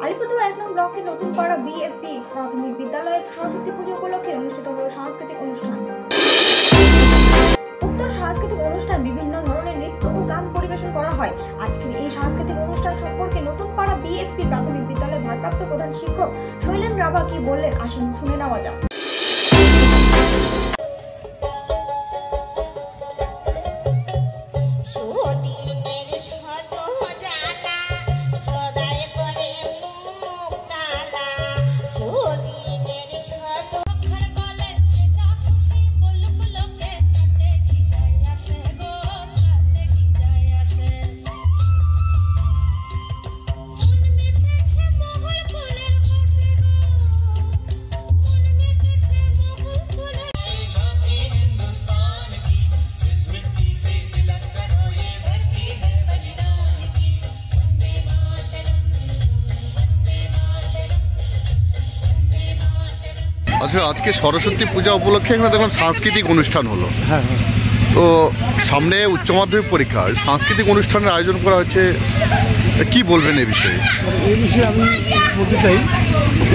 আলিপুরদুয়ার ১ নং ব্লকের নতুন পাড়া বিএপি প্রাথমিক বিদ্যালয়ের সরস্বতী পুজো উপলক্ষে অনুষ্ঠিত হলো সাংস্কৃতিক অনুষ্ঠান। উক্ত সাংস্কৃতিক অনুষ্ঠান বিভিন্ন ধরনের নৃত্য ও গান পরিবেশন করা হয়। আজকের এই সাংস্কৃতিক অনুষ্ঠান সম্পর্কে নতুন পাড়া বিএপি প্রাথমিক বিদ্যালয়ের ভারপ্রাপ্ত প্রধান শিক্ষক শৈলেন রাভা কি বললেন আসুন শুনে নেওয়া যাক। আচ্ছা, আজকে সরস্বতী পূজা উপলক্ষে এখানে দেখলাম সাংস্কৃতিক অনুষ্ঠান হলো। হ্যাঁ, তো সামনে উচ্চ মাধ্যমিক পরীক্ষা, সাংস্কৃতিক অনুষ্ঠানের আয়োজন করা হচ্ছে, কি বলবেন এই বিষয়ে? এই বিষয়ে আমি বলতে চাই,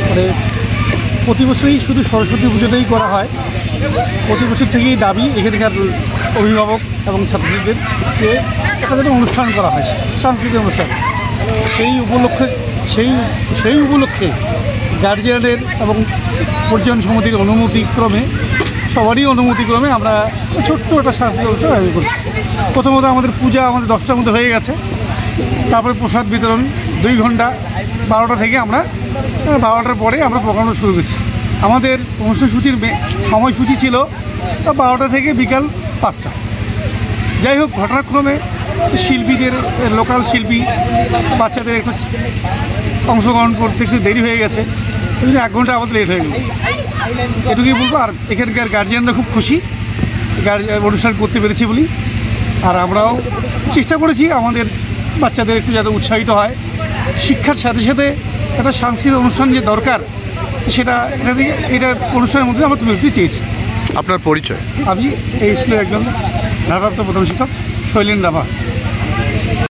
মানে প্রতি বছরই শুধু সরস্বতী পুজোটাই করা হয়। প্রতি বছর থেকেই দাবি এখানকার অভিভাবক এবং ছাত্রছাত্রীদেরকে একটা যাতে অনুষ্ঠান করা হয়, সাংস্কৃতিক অনুষ্ঠান। সেই উপলক্ষে গার্জিয়ানের এবং পরিচালন সমিতির অনুমতিক্রমে, সবারই অনুমতিক্রমে আমরা ছোট্ট একটা সাংস্কৃতিক অনুষ্ঠান আয়োজন করছি। প্রথমত আমাদের পূজা আমাদের 10টার মধ্যে হয়ে গেছে, তারপরে প্রসাদ বিতরণ 2 ঘন্টা, 12টা থেকে আমরা 12টার পরে আমরা প্রোগ্রাম শুরু করছি। আমাদের অনুষ্ঠানসূচির সময়সূচি ছিল 12টা থেকে বিকাল 5টা। যাই হোক, ঘটনাক্রমে শিল্পীদের, লোকাল শিল্পী বাচ্চাদের একটু অংশগ্রহণ করতে একটু দেরি হয়ে গেছে, ওই জন্য 1 ঘন্টা আমাদের লেট হয়ে গেল। এটুকুই বলবো। আর এখানকার গার্জিয়ানরা খুব খুশি অনুষ্ঠান করতে পেরেছি বলি। আর আমরাও চেষ্টা করেছি আমাদের বাচ্চাদের একটু যাতে উৎসাহিত হয়। শিক্ষার সাথে সাথে একটা সাংস্কৃতিক অনুষ্ঠান যে দরকার, এটা অনুষ্ঠানের মধ্যে আমরা তুলে ধরতে চেয়েছি। আপনার পরিচয়? আমি এই স্কুলের একজন ভারপ্রাপ্ত প্রধান শিক্ষক শৈলেন রাভা।